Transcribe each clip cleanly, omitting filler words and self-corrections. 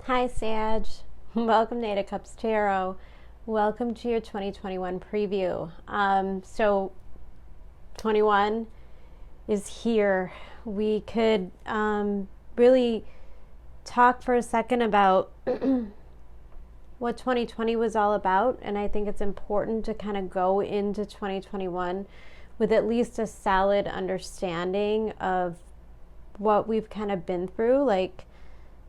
Hi Sag, welcome to 8 of Cups Tarot. Welcome to your 2021 preview. So 21 is here. We could really talk for a second about what 2020 was all about, and I think it's important to kind of go into 2021 with at least a solid understanding of what we've kind of been through, like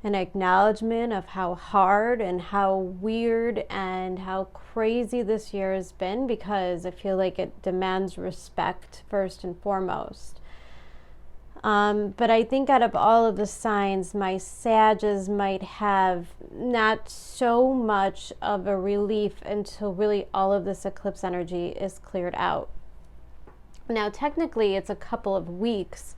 an acknowledgement of how hard and how weird and how crazy this year has been, because I feel like it demands respect first and foremost. But I think out of all of the signs, my Sages might have not so much of a relief until really all of this eclipse energy is cleared out. Now, technically, it's a couple of weeks,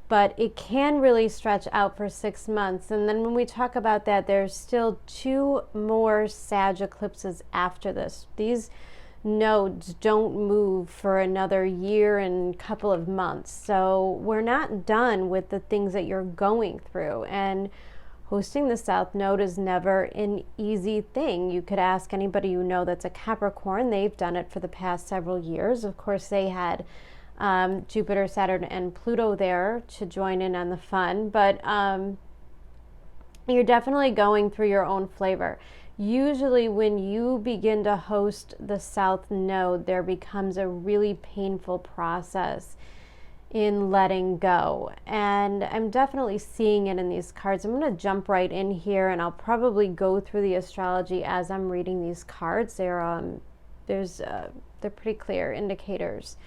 but it can really stretch out for 6 months. And then when we talk about that, there's still 2 more Sag eclipses after this. These nodes don't move for another year and couple of months. So we're not done with the things that you're going through. And hosting the South Node is never an easy thing. You could ask anybody you know that's a Capricorn. They've done it for the past several years. Of course, they had Jupiter, Saturn, and Pluto there to join in on the fun, but you're definitely going through your own flavor. Usually when you begin to host the South Node, there becomes a really painful process in letting go, and I'm definitely seeing it in these cards. I'm going to jump right in here, and I'll probably go through the astrology as I'm reading these cards. They're pretty clear indicators.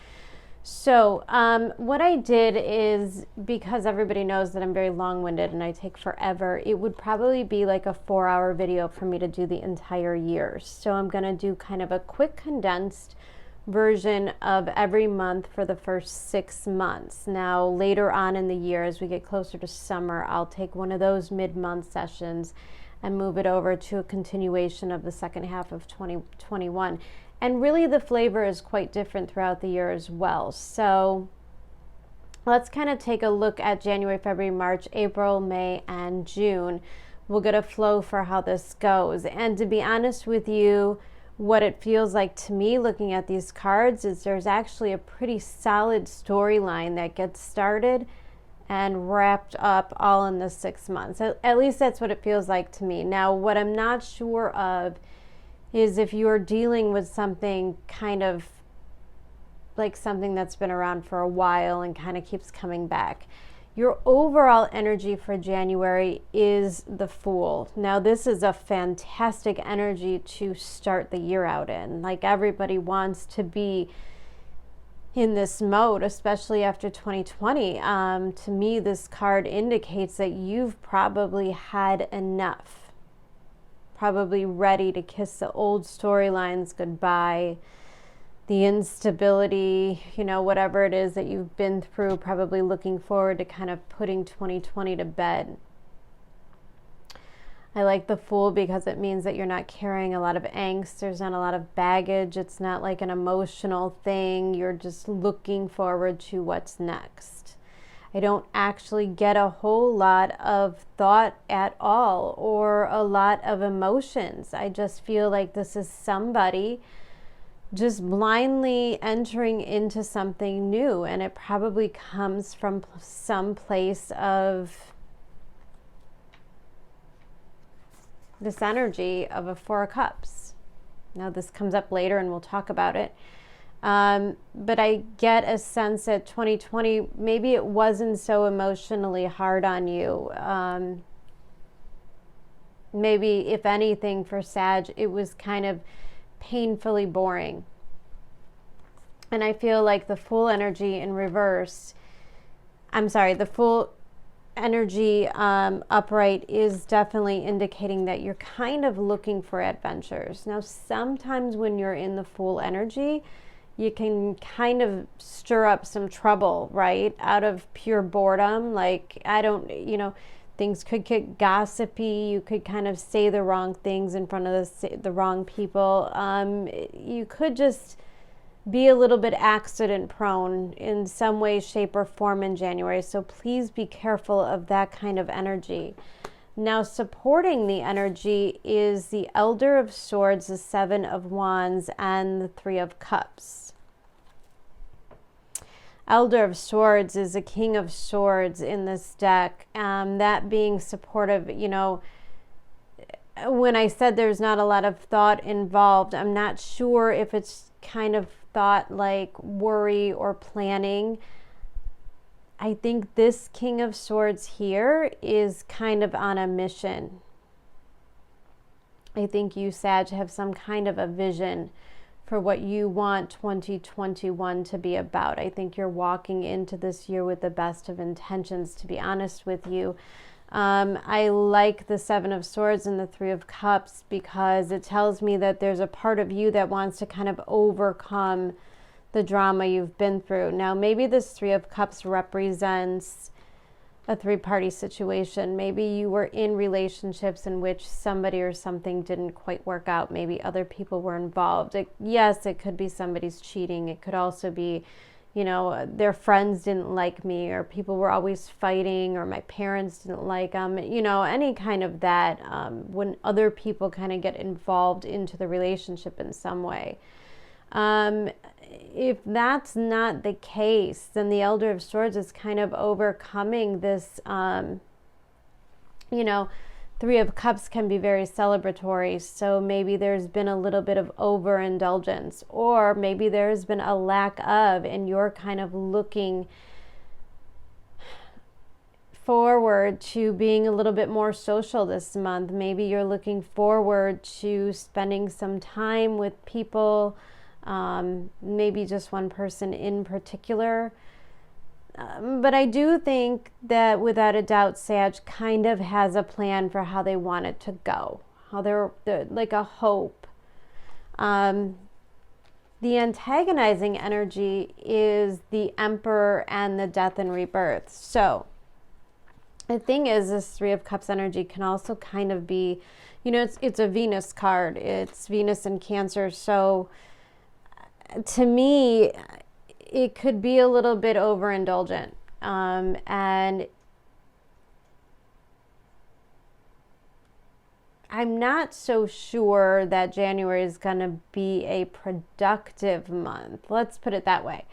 So what I did is, because everybody knows that I'm very long-winded and I take forever, it would probably be like a 4-hour video for me to do the entire year. So I'm going to do kind of a quick condensed version of every month for the first 6 months. Now, later on in the year, as we get closer to summer, I'll take one of those mid-month sessions and move it over to a continuation of the second half of 2021. And really the flavor is quite different throughout the year as well. So let's kind of take a look at January, February, March, April, May, and June. We'll get a flow for how this goes. And to be honest with you, what it feels like to me looking at these cards is there's actually a pretty solid storyline that gets started and wrapped up all in the 6 months. At least that's what it feels like to me. Now, what I'm not sure of is if you're dealing with something kind of like something that's been around for a while and kind of keeps coming back. Your overall energy for January is the Fool. Now, this is a fantastic energy to start the year out in. Like, everybody wants to be in this mode, especially after 2020. To me, this card indicates that you've probably had enough. Probably ready to kiss the old storylines goodbye, the instability, whatever it is that you've been through, probably looking forward to kind of putting 2020 to bed. I like the Fool because it means that you're not carrying a lot of angst. There's not a lot of baggage. It's not like an emotional thing. You're just looking forward to what's next. I don't actually get a whole lot of thought at all or a lot of emotions. I just feel like this is somebody just blindly entering into something new, and it probably comes from some place of this energy of a 4 of Cups. Now, this comes up later and we'll talk about it. But I get a sense that 2020, maybe it wasn't so emotionally hard on you. Maybe, if anything, for Sag, it was kind of painfully boring. And I feel like the Fool energy in reverse, the Fool energy upright is definitely indicating that you're kind of looking for adventures. Now, sometimes when you're in the Fool energy, you can kind of stir up some trouble, right? Out of pure boredom. Like, things could get gossipy. You could kind of say the wrong things in front of the wrong people. You could just be a little bit accident prone in some way, shape, or form in January. So please be careful of that kind of energy. Now, supporting the energy is the Elder of Swords, the Seven of Wands, and the Three of Cups. Elder of Swords is a King of Swords in this deck. That being supportive, you know, when I said there's not a lot of thought involved, I'm not sure if it's kind of thought like worry or planning. I think this King of Swords here is kind of on a mission. I think you, Sag, have some kind of a vision for what you want 2021 to be about. I think you're walking into this year with the best of intentions, to be honest with you. I like the Seven of Swords and the Three of Cups because it tells me that there's a part of you that wants to kind of overcome the drama you've been through. Now, maybe this Three of Cups represents a three-party situation. Maybe you were in relationships in which somebody or something didn't quite work out. Maybe other people were involved. Yes, it could be somebody's cheating. It could also be, you know, their friends didn't like me, or people were always fighting, or my parents didn't like them. You know, any kind of that, when other people kind of get involved into the relationship in some way. If that's not the case, then the Elder of Swords is kind of overcoming this, you know, Three of Cups can be very celebratory. So maybe there's been a little bit of overindulgence, or maybe there's been a lack of, and you're kind of looking forward to being a little bit more social this month. Maybe you're looking forward to spending some time with people, maybe just one person in particular. But I do think that without a doubt, Sag kind of has a plan for how they want it to go, how they're like a hope. The antagonizing energy is the Emperor and the Death and Rebirth. So the thing is, this Three of Cups energy can also kind of be, you know, it's a Venus card. It's Venus and Cancer. So to me, it could be a little bit overindulgent. And I'm not so sure that January is going to be a productive month. Let's put it that way.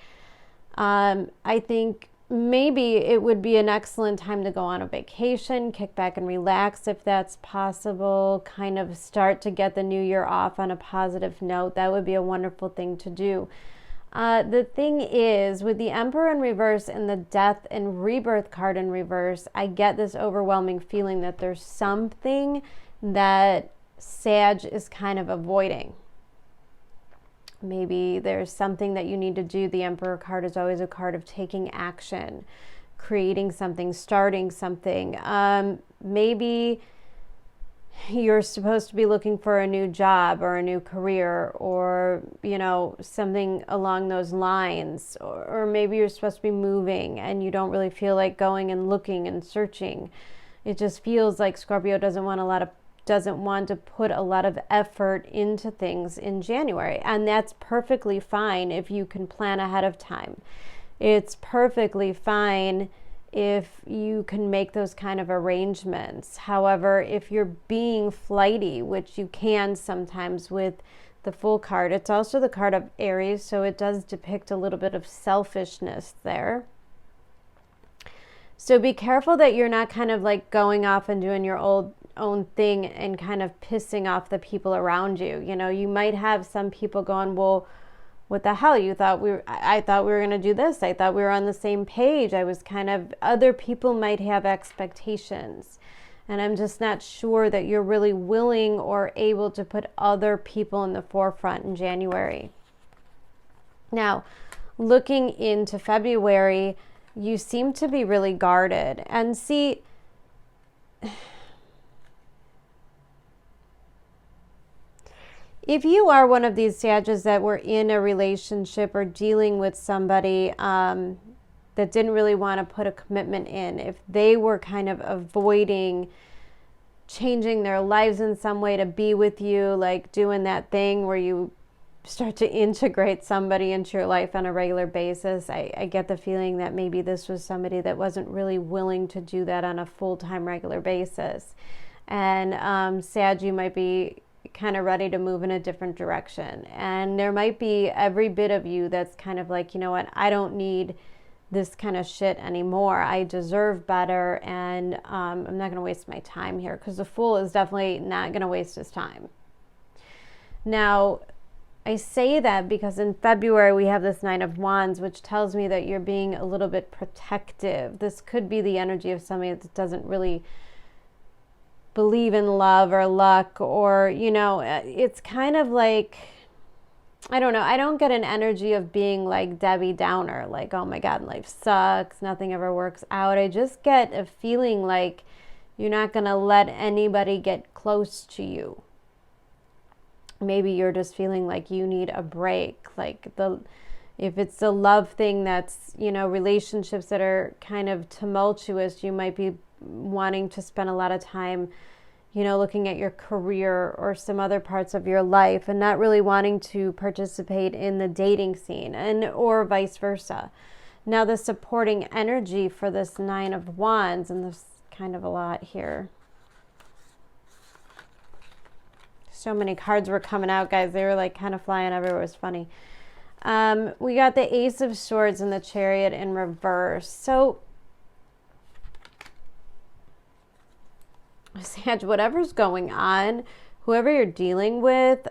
I think maybe it would be an excellent time to go on a vacation, kick back and relax if that's possible, kind of start to get the new year off on a positive note. That would be a wonderful thing to do. The thing is, with the Emperor in reverse and the Death and Rebirth card in reverse, I get this overwhelming feeling that there's something that Sag is kind of avoiding. Maybe there's something that you need to do. The Emperor card is always a card of taking action, creating something, starting something. Maybe you're supposed to be looking for a new job or a new career, or, you know, something along those lines. Or maybe you're supposed to be moving and you don't really feel like going and looking and searching. It just feels like Scorpio doesn't want to put a lot of effort into things in January. And that's perfectly fine if you can plan ahead of time. It's perfectly fine if you can make those kind of arrangements. However, if you're being flighty, which you can sometimes with the Fool card, it's also the card of Aries, so it does depict a little bit of selfishness there. So be careful that you're not kind of like going off and doing your own thing and kind of pissing off the people around you. You know, you might have some people going, well, what the hell? I thought we were going to do this. I thought we were on the same page. Other people might have expectations. And I'm just not sure that you're really willing or able to put other people in the forefront in January. Now, looking into February, you seem to be really guarded. And see, if you are one of these Sagittarius that were in a relationship or dealing with somebody that didn't really want to put a commitment in, if they were kind of avoiding changing their lives in some way to be with you, like doing that thing where you start to integrate somebody into your life on a regular basis. I get the feeling that maybe this was somebody that wasn't really willing to do that on a full-time regular basis. And Sag, you might be kind of ready to move in a different direction. And there might be every bit of you that's kind of like, you know what, I don't need this kind of shit anymore. I deserve better, and I'm not going to waste my time here, because the Fool is definitely not going to waste his time. Now, I say that because in February we have this Nine of Wands, which tells me that you're being a little bit protective. This could be the energy of somebody that doesn't really believe in love or luck, or, you know, it's kind of like, I don't know, I don't get an energy of being like Debbie Downer, like, oh my God, life sucks, nothing ever works out. I just get a feeling like you're not going to let anybody get close to you. Maybe you're just feeling like you need a break, like if it's a love thing that's, you know, relationships that are kind of tumultuous, you might be wanting to spend a lot of time, you know, looking at your career or some other parts of your life, and not really wanting to participate in the dating scene, and or vice versa. Now, the supporting energy for this Nine of Wands, and there's kind of a lot here. So many cards were coming out, guys. They were like kind of flying everywhere. It was funny. We got the Ace of Swords and the Chariot in reverse. So, Sag, whatever's going on, whoever you're dealing with,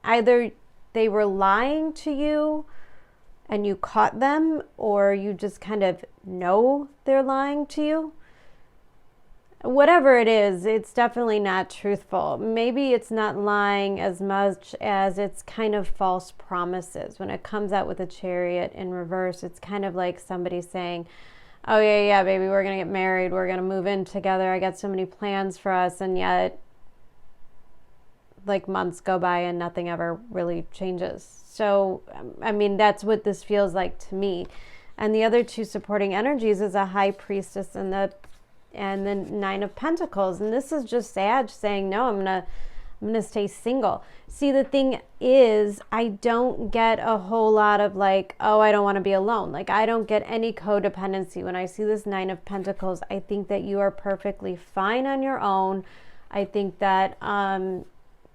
either they were lying to you and you caught them, or you just kind of know they're lying to you. Whatever it is, it's definitely not truthful. Maybe it's not lying as much as it's kind of false promises. When it comes out with a Chariot in reverse, it's kind of like somebody saying, oh yeah, baby, we're going to get married. We're going to move in together. I got so many plans for us. And yet, like, months go by and nothing ever really changes. So, I mean, that's what this feels like to me. And the other two supporting energies is a High Priestess and the Nine of Pentacles. And this is just Sag saying, no, I'm gonna stay single. See, the thing is, I don't get a whole lot of like, oh, I don't want to be alone. Like, I don't get any codependency. When I see this Nine of Pentacles, I think that you are perfectly fine on your own. I think that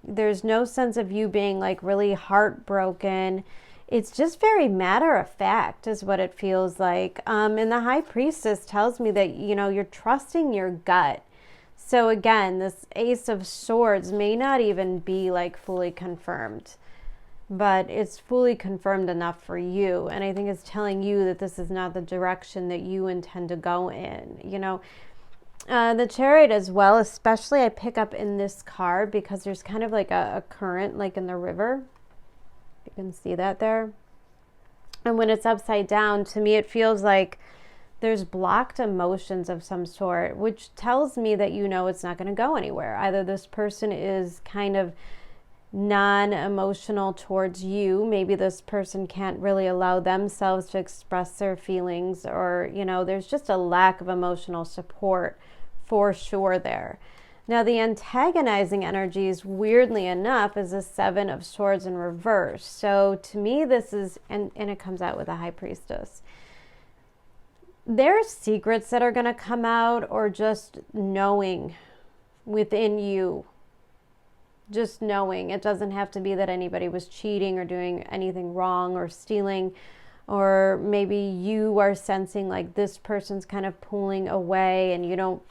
there's no sense of you being like really heartbroken. It's just very matter of fact is what it feels like. And the High Priestess tells me that, you know, you're trusting your gut. So again, this Ace of Swords may not even be like fully confirmed, but it's fully confirmed enough for you. And I think it's telling you that this is not the direction that you intend to go in, you know. The Chariot as well, especially I pick up in this card because there's kind of like a current like in the river. You can see that there. And when it's upside down, to me, it feels like there's blocked emotions of some sort, which tells me that, you know, it's not going to go anywhere. Either this person is kind of non-emotional towards you. Maybe this person can't really allow themselves to express their feelings, or, you know, there's just a lack of emotional support for sure there. Now, the antagonizing energies, weirdly enough, is a Seven of Swords in reverse. So to me, this is, and it comes out with a High Priestess. There's secrets that are going to come out, or just knowing within you. Just knowing. It doesn't have to be that anybody was cheating or doing anything wrong or stealing, or maybe you are sensing like this person's kind of pulling away and you don't,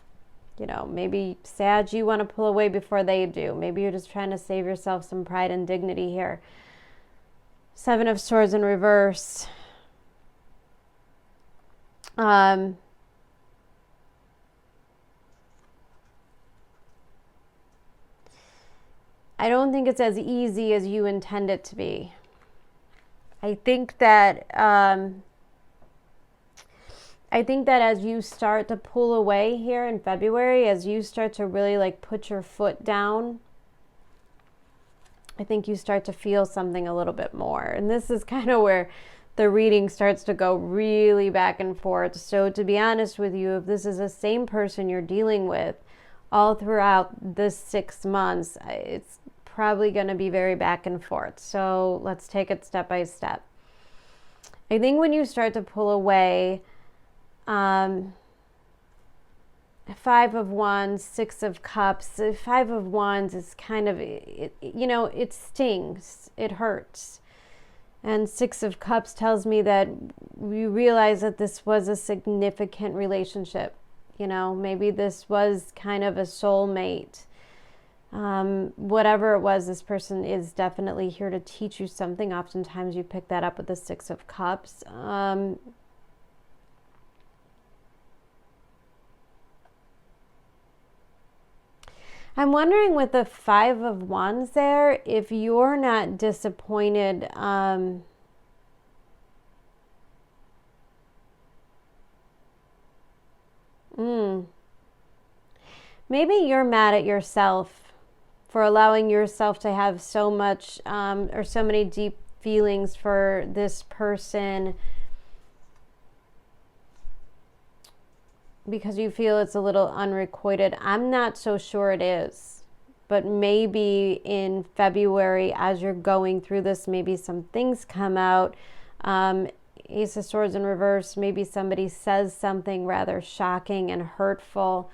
you know, maybe Sag, you want to pull away before they do. Maybe you're just trying to save yourself some pride and dignity here. Seven of Swords in reverse. I don't think it's as easy as you intend it to be. I think that as you start to pull away here in February, as you start to really like put your foot down, I think you start to feel something a little bit more. And this is kind of where the reading starts to go really back and forth. So to be honest with you, if this is the same person you're dealing with all throughout this 6 months, it's probably going to be very back and forth. So let's take it step by step. I think when you start to pull away, 5 of Wands, 6 of Cups. 5 of Wands is kind of, it stings, it hurts. And 6 of Cups tells me that you realize that this was a significant relationship. Maybe this was kind of a soulmate. Whatever it was, this person is definitely here to teach you something. Oftentimes you pick that up with the 6 of Cups. I'm wondering with the 5 of Wands there, if you're not disappointed, maybe you're mad at yourself for allowing yourself to have so much or so many deep feelings for this person, because you feel it's a little unrequited. I'm not so sure it is, but maybe in February, as you're going through this, maybe some things come out. Ace of Swords in reverse, maybe somebody says something rather shocking and hurtful,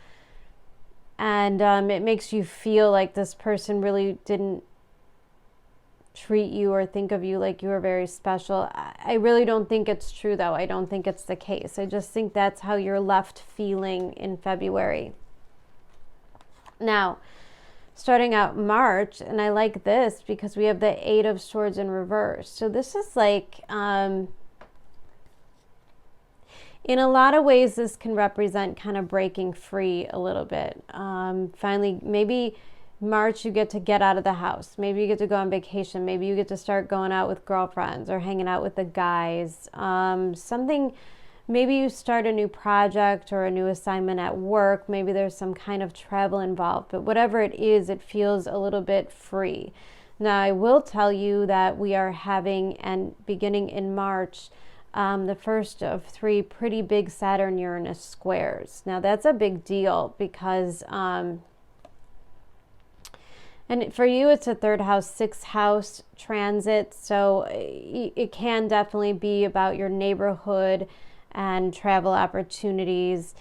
and it makes you feel like this person really didn't treat you or think of you like you were very special. I really don't think it's true, though. I don't think it's the case. I just think that's how you're left feeling in February. Now, starting out March, and I like this because we have the 8 of Swords in reverse. So this is like, in a lot of ways, this can represent kind of breaking free a little bit. Finally, maybe March, you get out of the house. Maybe you get to go on vacation. Maybe you get to start going out with girlfriends or hanging out with the guys. Maybe you start a new project or a new assignment at work. Maybe there's some kind of travel involved. But whatever it is, it feels a little bit free. Now, I will tell you that we are having, and beginning in March, the first of 3 pretty big Saturn-Uranus squares. Now, that's a big deal because... and for you, it's a 3rd house, 6th house transit. So it can definitely be about your neighborhood and travel opportunities,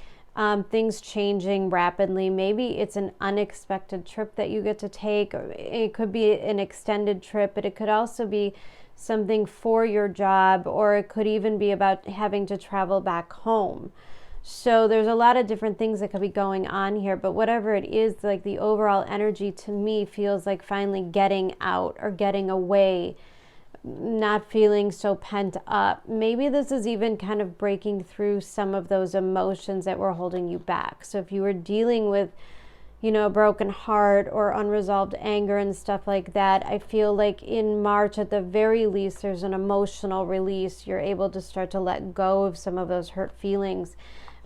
things changing rapidly. Maybe it's an unexpected trip that you get to take. Or it could be an extended trip, but it could also be something for your job, or it could even be about having to travel back home. So there's a lot of different things that could be going on here, but whatever it is, like the overall energy to me feels like finally getting out or getting away, not feeling so pent up. Maybe this is even kind of breaking through some of those emotions that were holding you back. So if you were dealing with, a broken heart or unresolved anger and stuff like that, I feel like in March, at the very least, there's an emotional release. You're able to start to let go of some of those hurt feelings.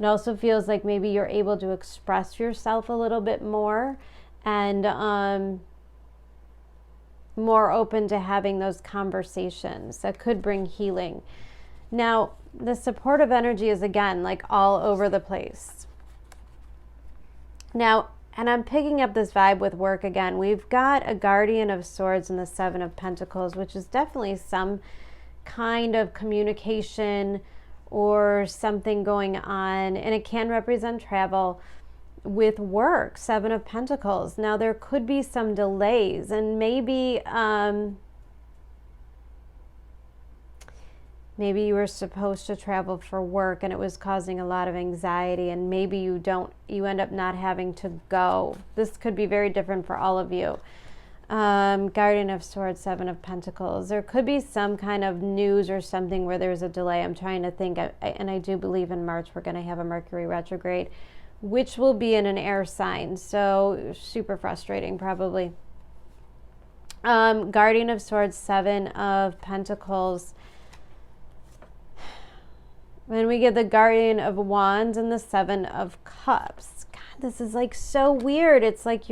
It also feels like maybe you're able to express yourself a little bit more and more open to having those conversations that could bring healing. Now, the supportive energy is, again, like all over the place. Now, and I'm picking up this vibe with work again. We've got a Guardian of Swords and the 7 of Pentacles, which is definitely some kind of communication or something going on, and it can represent travel with work. 7 of Pentacles. Now, there could be some delays, and maybe maybe you were supposed to travel for work and it was causing a lot of anxiety, and maybe you end up not having to go. This could be very different for all of you. Guardian of Swords, 7 of Pentacles. There could be some kind of news or something where there's a delay. I'm trying to think, and I do believe in March we're going to have a Mercury retrograde, which will be in an air sign. So super frustrating, probably. Guardian of Swords, 7 of Pentacles. Then we get the Guardian of Wands and the 7 of Cups. God, this is like so weird. It's like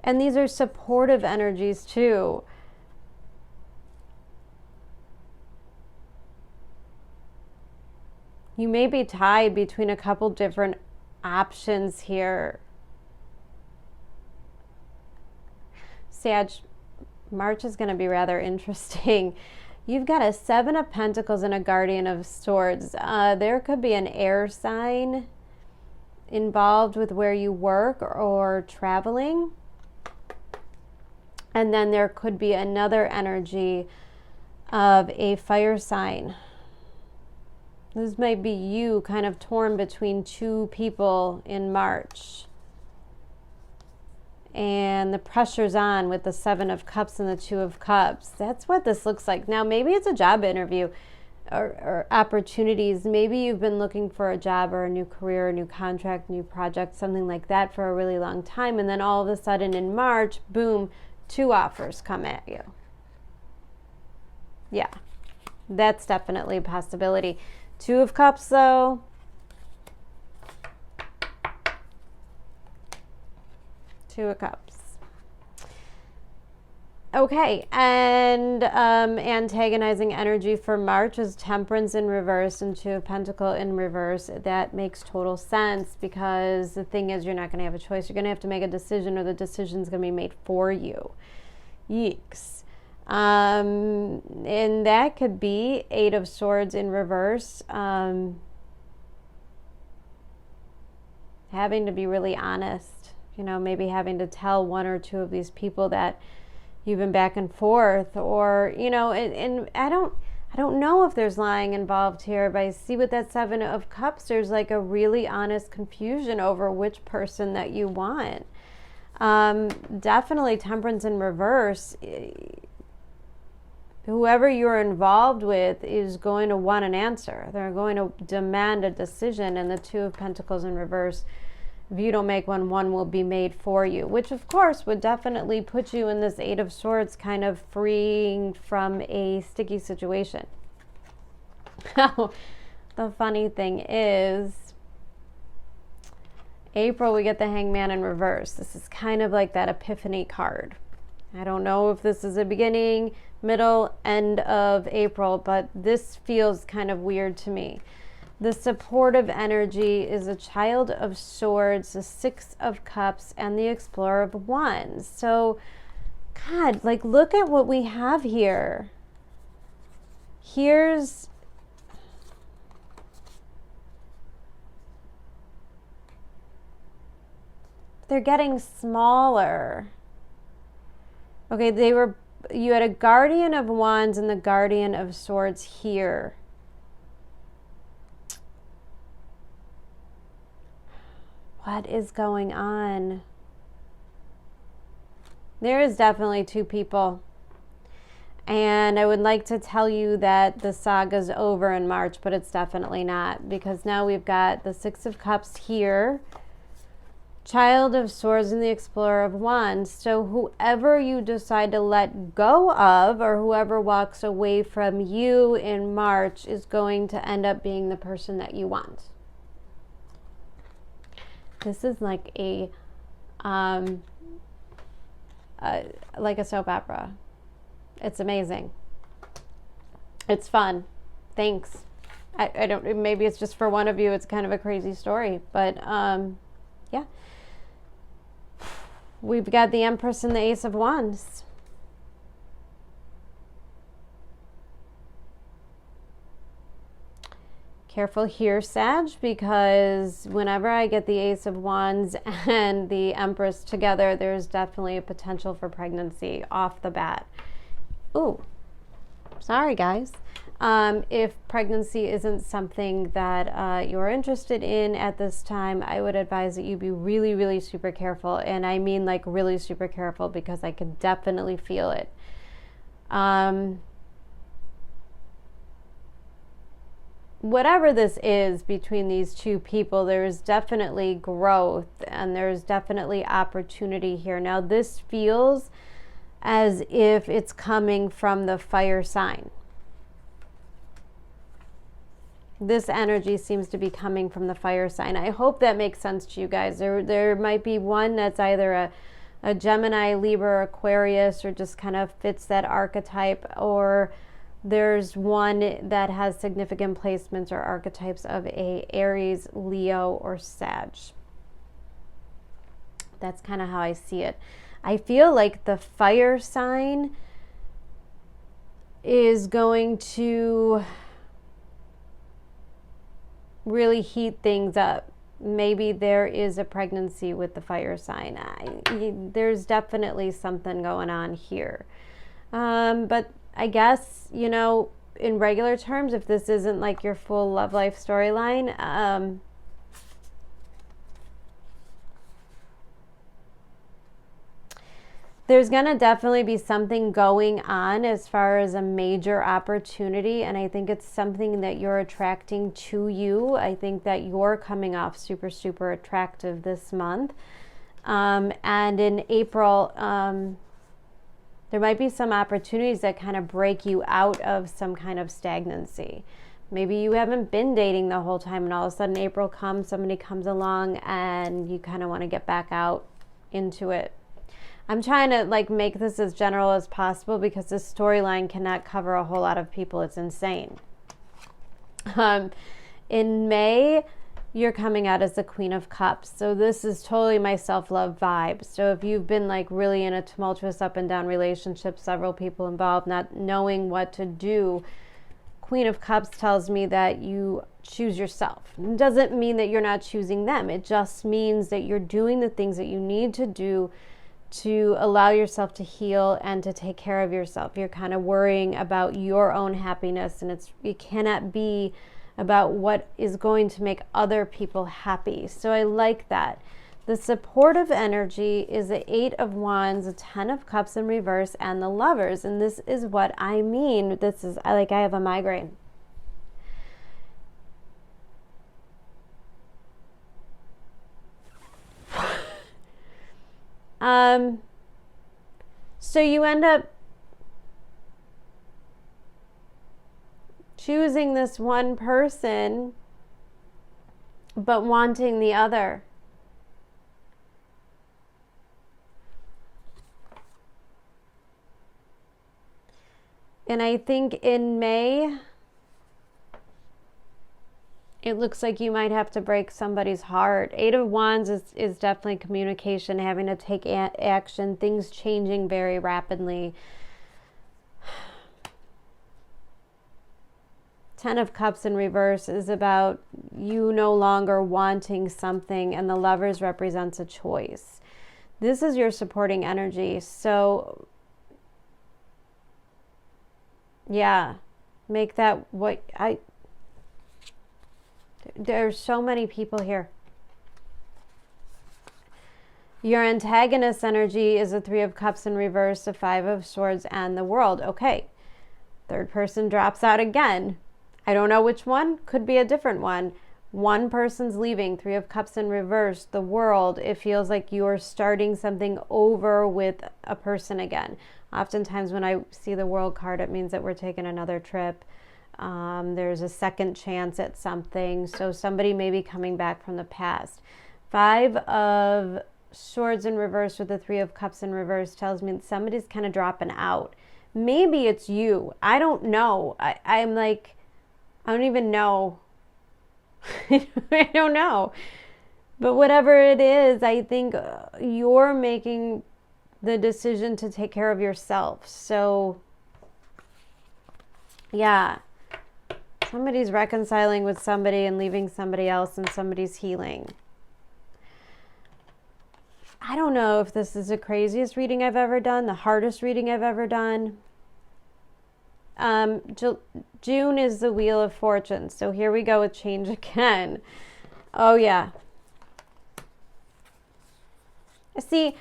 and these are supportive energies too. You may be tied between a couple different options here. Sag, March is going to be rather interesting. You've got a 7 of Pentacles and a Guardian of Swords. There could be an air sign involved with where you work or traveling. And then there could be another energy of a fire sign. This might be you kind of torn between two people in March. And the pressure's on with the 7 of Cups and the 2 of Cups. That's what this looks like. Now, maybe it's a job interview or opportunities. Maybe you've been looking for a job or a new career, a new contract, new project, something like that for a really long time. And then all of a sudden in March, boom, 2 offers come at you. Yeah, that's definitely a possibility. 2 of Cups, though. Two of Cups. Okay, and antagonizing energy for March is Temperance in reverse and 2 of Pentacles in reverse. That makes total sense because the thing is, you're not going to have a choice. You're going to have to make a decision, or the decision's going to be made for you. Yeeks. And that could be 8 of Swords in reverse. Having to be really honest. You know, maybe having to tell 1 or 2 of these people that you've been back and forth, or, you know, and I don't know if there's lying involved here, but I see with that 7 of Cups, there's like a really honest confusion over which person that you want. Definitely Temperance in reverse. Whoever you're involved with is going to want an answer. They're going to demand a decision, and the 2 of Pentacles in reverse, if you don't make one, one will be made for you, which of course would definitely put you in this 8 of Swords, kind of freeing from a sticky situation. The funny thing is, April, we get the Hangman in reverse. This is kind of like that Epiphany card. I don't know if this is a beginning, middle, end of April, but this feels kind of weird to me. The supportive energy is a Child of Swords, the 6 of Cups, and the Explorer of Wands. So, God, like, look at what we have here. Here's... They're getting smaller. Okay, you had a Guardian of Wands and the Guardian of Swords here. What is going on? There is definitely 2 people. And I would like to tell you that the saga's over in March, but it's definitely not, because now we've got the 6 of Cups here, Child of Swords, and the Explorer of Wands. So whoever you decide to let go of, or whoever walks away from you in March, is going to end up being the person that you want. This is like a soap opera. It's amazing. It's fun. Thanks. I don't, maybe it's just for one of you, it's kind of a crazy story, but yeah. We've got the Empress and the Ace of Wands. Careful here, Sag, because whenever I get the Ace of Wands and the Empress together, there's definitely a potential for pregnancy off the bat. Ooh, sorry guys. If pregnancy isn't something that you're interested in at this time, I would advise that you be really, really super careful. And I mean like really super careful, because I can definitely feel it. Whatever this is between these 2 people, there's definitely growth and there's definitely opportunity here. Now, this feels as if it's coming from the fire sign. This energy seems to be coming from the fire sign. I hope that makes sense to you guys. There might be one that's either a Gemini, Libra, Aquarius, or just kind of fits that archetype, or there's one that has significant placements or archetypes of a Aries, Leo, or Sag. That's kind of how I see it. I feel like the fire sign is going to really heat things up. Maybe there is a pregnancy with the fire sign. There's definitely something going on here. But I guess, you know, in regular terms, if this isn't like your full love life storyline, there's going to definitely be something going on as far as a major opportunity, and I think it's something that you're attracting to you. I think that you're coming off super, super attractive this month. And in April, there might be some opportunities that kind of break you out of some kind of stagnancy. Maybe you haven't been dating the whole time, and all of a sudden April comes, somebody comes along, and you kind of want to get back out into it. I'm trying to like make this as general as possible because this storyline cannot cover a whole lot of people. It's insane. In May, you're coming out as the Queen of Cups. So this is totally my self-love vibe. So if you've been like really in a tumultuous up and down relationship, several people involved, not knowing what to do, Queen of Cups tells me that you choose yourself. It doesn't mean that you're not choosing them. It just means that you're doing the things that you need to do to allow yourself to heal and to take care of yourself. You're kind of worrying about your own happiness, and it cannot be about what is going to make other people happy. So I like that. The supportive energy is the 8 of Wands, the 10 of Cups in reverse, and the Lovers. And this is what I mean. This is like I have a migraine. So you end up choosing this one person, but wanting the other. And I think in May, it looks like you might have to break somebody's heart. 8 of Wands is definitely communication, having to take action, things changing very rapidly. 10 of Cups in reverse is about you no longer wanting something, and the Lovers represents a choice. This is your supporting energy. So, yeah, make that what there's so many people here. Your antagonist energy is the 3 of Cups in reverse, the 5 of Swords, and the World. Okay, third person drops out again. I don't know which one. Could be a different one. One person's leaving. 3 of Cups in reverse, the World. It feels like you're starting something over with a person again. Oftentimes when I see the World card, it means that we're taking another trip. There's a second chance at something. So somebody may be coming back from the past. 5 of Swords in reverse with the 3 of Cups in reverse tells me that somebody's kind of dropping out. Maybe it's you. I don't know. I'm like, I don't even know. I don't know. But whatever it is, I think you're making the decision to take care of yourself. So, yeah. Somebody's reconciling with somebody and leaving somebody else, and somebody's healing. I don't know if this is the craziest reading I've ever done, the hardest reading I've ever done. June is the Wheel of Fortune. So here we go with change again. Oh, yeah. See,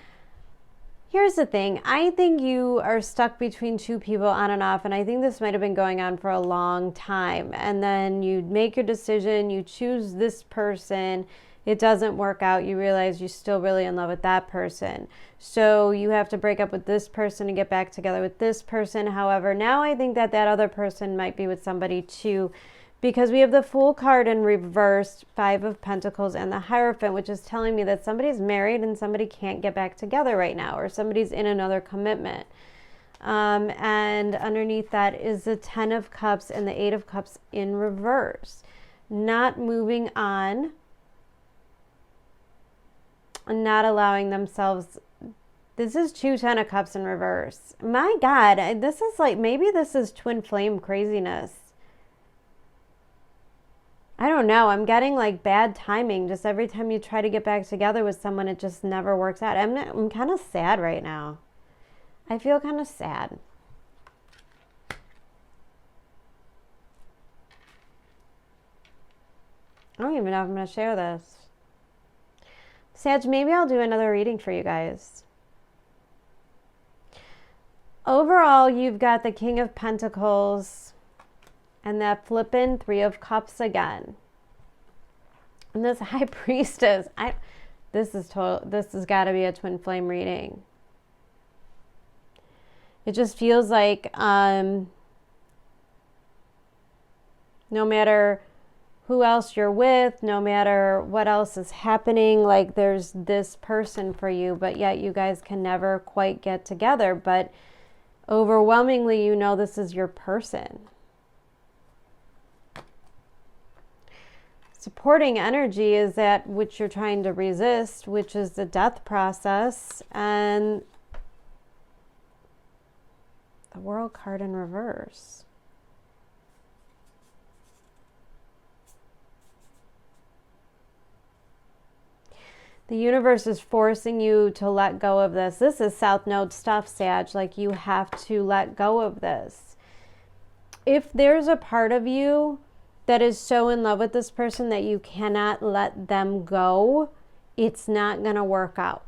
here's the thing. I think you are stuck between two people on and off, and I think this might have been going on for a long time. And then you make your decision, you choose this person, it doesn't work out, you realize you're still really in love with that person. So you have to break up with this person and get back together with this person. However, now I think that that other person might be with somebody too, because we have the Fool card in reverse, 5 of Pentacles, and the Hierophant, which is telling me that somebody's married and somebody can't get back together right now, or somebody's in another commitment. And underneath that is the 10 of Cups and the 8 of Cups in reverse. Not moving on, not allowing themselves This is 2 Ten of Cups in reverse. My God, this is like, maybe this is twin flame craziness. I don't know. I'm getting like bad timing. Just every time you try to get back together with someone, it just never works out. I'm kind of sad right now. I feel kind of sad. I don't even know if I'm going to share this. Sag, maybe I'll do another reading for you guys. Overall, you've got the King of Pentacles and that flippin' 3 of Cups again. And this High Priestess, this has got to be a twin flame reading. It just feels like no matter who else you're with, no matter what else is happening, like there's this person for you, but yet you guys can never quite get together. But overwhelmingly, you know this is your person. Supporting energy is that which you're trying to resist, which is the death process, and the World card in reverse. The universe is forcing you to let go of this. This is South Node stuff, Sag. Like, you have to let go of this. If there's a part of you that is so in love with this person that you cannot let them go, it's not going to work out.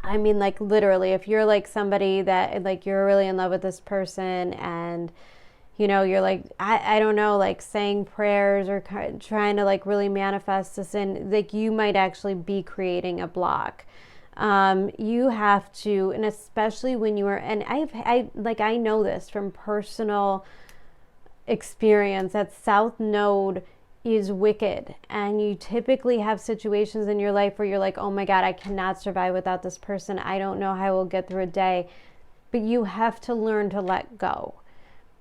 I mean, like, literally, if you're like somebody that, like, you're really in love with this person and, you know, you're like, I don't know, like saying prayers or trying to like really manifest this in, like, you might actually be creating a block. You have to, and especially when you are, and I know this from personal experience, that South Node is wicked, and you typically have situations in your life where you're like, oh my God, I cannot survive without this person. I don't know how I will get through a day. But you have to learn to let go.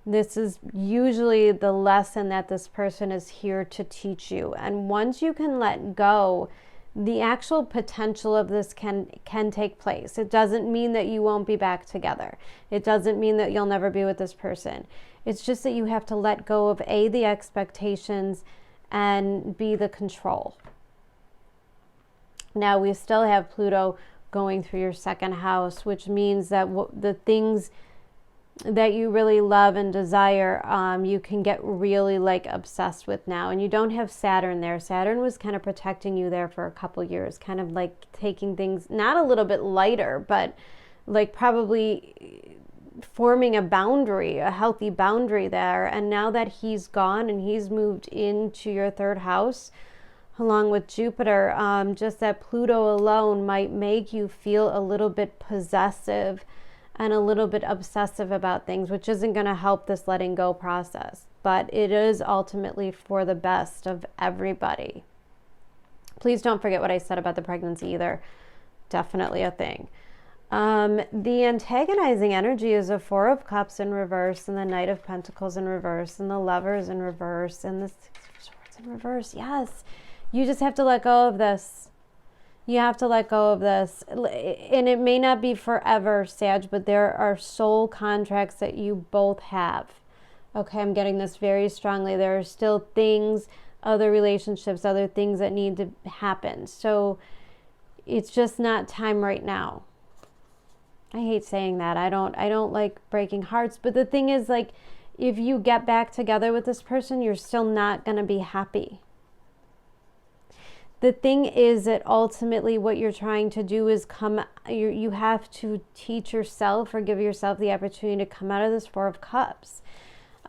This is usually the lesson that this person is here to teach you. And once you can let go, the actual potential of this can take place. It doesn't mean that you won't be back together. It doesn't mean that you'll never be with this person. It's just that you have to let go of A, the expectations, and B, the control. Now, we still have Pluto going through your 2nd house, which means that the things that you really love and desire, you can get really like obsessed with now. And you don't have Saturn there. Saturn was kind of protecting you there for a couple years, kind of like taking things not a little bit lighter, but like probably forming a boundary, a healthy boundary there. And now that he's gone and he's moved into your 3rd house along with Jupiter, just that Pluto alone might make you feel a little bit possessive and a little bit obsessive about things, which isn't going to help this letting go process. But it is ultimately for the best of everybody. Please don't forget what I said about the pregnancy either. Definitely a thing. The antagonizing energy is a 4 of Cups in reverse, and the Knight of Pentacles in reverse, and the Lovers in reverse, and the 6 of Swords in reverse. Yes, you just have to let go of this. You have to let go of this. And it may not be forever, Sag, but there are soul contracts that you both have. Okay, I'm getting this very strongly. There are still things, other relationships, other things that need to happen. So it's just not time right now. I hate saying that. I don't like breaking hearts. But the thing is, like, if you get back together with this person, you're still not going to be happy. The thing is that ultimately what you're trying to do is you have to teach yourself or give yourself the opportunity to come out of this 4 of Cups.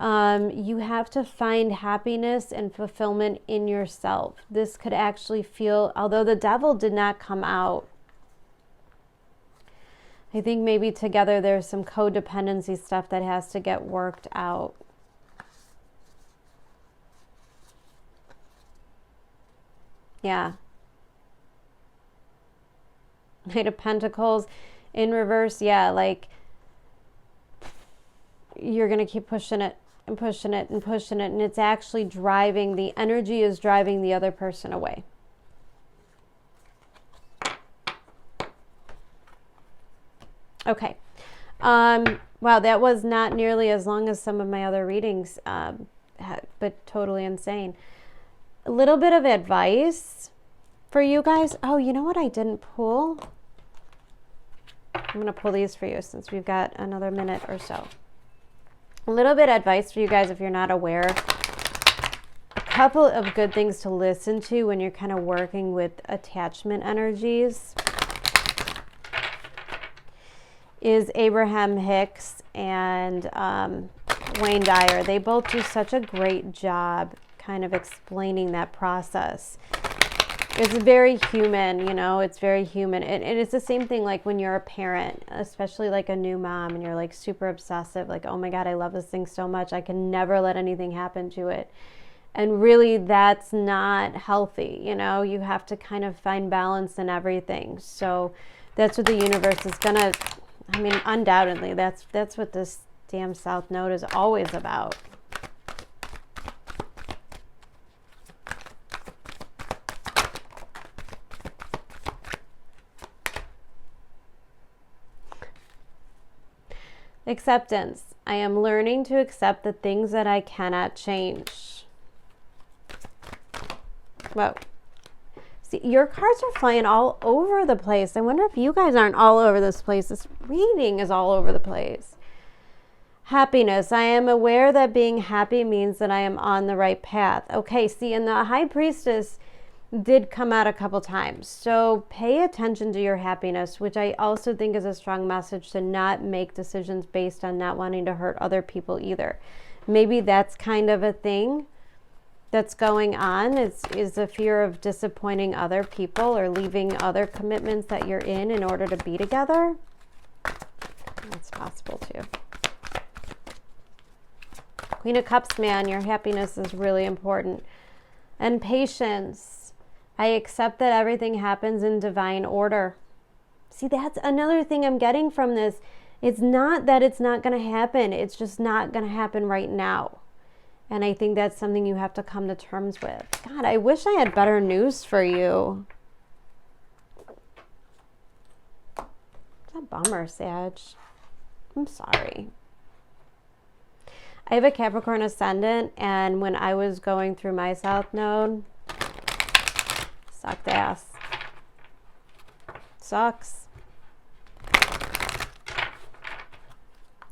You have to find happiness and fulfillment in yourself. This could actually feel, although the Devil did not come out, I think maybe together there's some codependency stuff that has to get worked out. Yeah. Knight of Pentacles in reverse. Yeah, like you're going to keep pushing it and pushing it and pushing it. And it's actually driving, the energy is driving the other person away. Okay. Wow, that was not nearly as long as some of my other readings, but totally insane. A little bit of advice for you guys. Oh, you know what I didn't pull? I'm going to pull these for you since we've got another minute or so. A little bit of advice for you guys if you're not aware. A couple of good things to listen to when you're kind of working with attachment energies is Abraham Hicks and Wayne Dyer. They both do such a great job kind of explaining that process. It's very human, you know, it's very human. And it's the same thing like when you're a parent, especially like a new mom, and you're like super obsessive, like, oh my God, I love this thing so much. I can never let anything happen to it. And really that's not healthy. You know, you have to kind of find balance in everything. So that's what the universe is gonna, I mean, undoubtedly, that's what this damn South Node is always about. Acceptance. I am learning to accept the things that I cannot change. Whoa. See, your cards are flying all over the place. I wonder if you guys aren't all over this place. This reading is all over the place. Happiness. I am aware that being happy means that I am on the right path. Okay, see, and the High Priestess did come out a couple times. So pay attention to your happiness, which I also think is a strong message to not make decisions based on not wanting to hurt other people either. Maybe that's kind of a thing that's going on is a fear of disappointing other people or leaving other commitments that you're in order to be together. That's possible too. Queen of Cups, man, your happiness is really important. And patience. I accept that everything happens in divine order. See, that's another thing I'm getting from this. It's not that it's not going to happen. It's just not going to happen right now. And I think that's something you have to come to terms with. God, I wish I had better news for you. It's a bummer, Sag. I'm sorry. I have a Capricorn ascendant, and when I was going through my South Node, sucked ass. Sucks.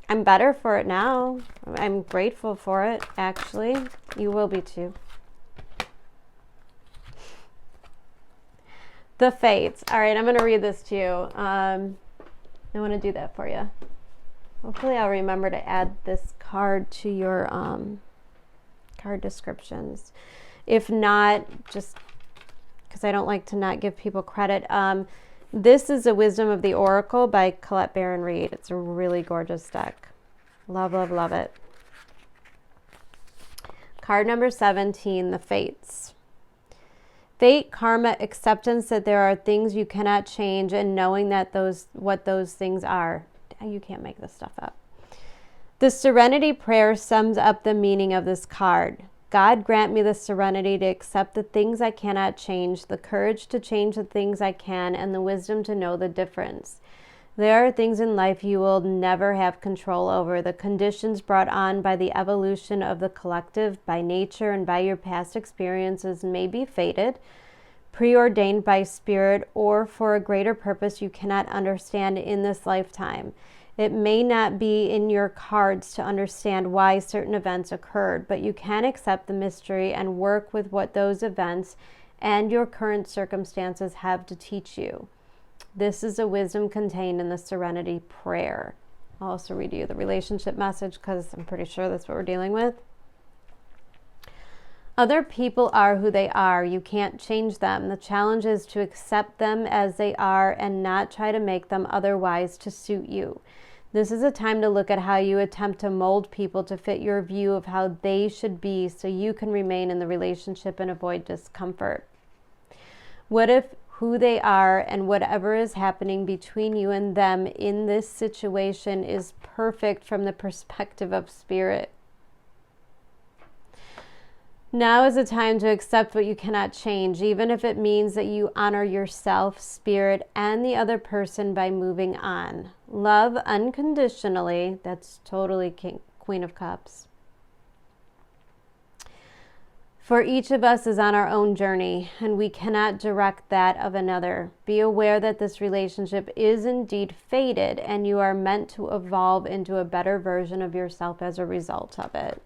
I'm better for it now. I'm grateful for it, actually. You will be too. The Fates. All right, I'm going to read this to you. I want to do that for you. Hopefully I'll remember to add this card to your card descriptions. If not, just because I don't like to not give people credit. This is a Wisdom of the Oracle by Colette Reid. It's a really gorgeous deck. Love, love, love it. Card number 17, the Fates. Fate, karma, acceptance that there are things you cannot change, and knowing that what those things are. You can't make this stuff up. The Serenity Prayer sums up the meaning of this card. God grant me the serenity to accept the things I cannot change, the courage to change the things I can, and the wisdom to know the difference. There are things in life you will never have control over. The conditions brought on by the evolution of the collective, by nature, and by your past experiences may be fated, preordained by spirit, or for a greater purpose you cannot understand in this lifetime. It may not be in your cards to understand why certain events occurred, but you can accept the mystery and work with what those events and your current circumstances have to teach you. This is a wisdom contained in the Serenity Prayer. I'll also read you the relationship message because I'm pretty sure that's what we're dealing with. Other people are who they are. You can't change them. The challenge is to accept them as they are and not try to make them otherwise to suit you. This is a time to look at how you attempt to mold people to fit your view of how they should be so you can remain in the relationship and avoid discomfort. What if who they are and whatever is happening between you and them in this situation is perfect from the perspective of spirit? Now is the time to accept what you cannot change, even if it means that you honor yourself, spirit, and the other person by moving on. Love unconditionally. That's totally Queen of Cups. For each of us is on our own journey, and we cannot direct that of another. Be aware that this relationship is indeed fated, and you are meant to evolve into a better version of yourself as a result of it.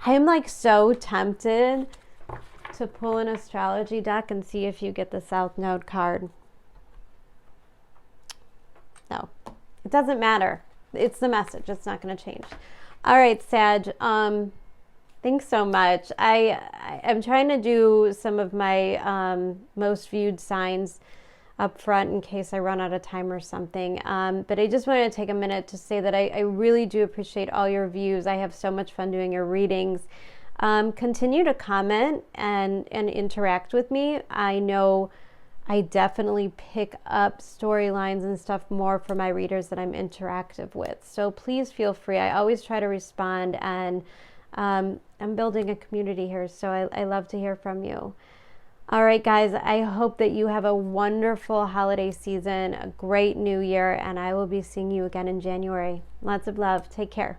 I am like so tempted to pull an astrology deck and see if you get the South Node card. No, it doesn't matter. It's the message. It's not going to change. All right, Sag. Thanks so much. I'm trying to do some of my most viewed signs up front in case I run out of time or something. But I just wanted to take a minute to say that I really do appreciate all your views. I have so much fun doing your readings. Continue to comment and interact with me. I know I definitely pick up storylines and stuff more for my readers that I'm interactive with. So please feel free. I always try to respond, and I'm building a community here, so I love to hear from you. All right, guys, I hope that you have a wonderful holiday season, a great new year, and I will be seeing you again in January. Lots of love. Take care.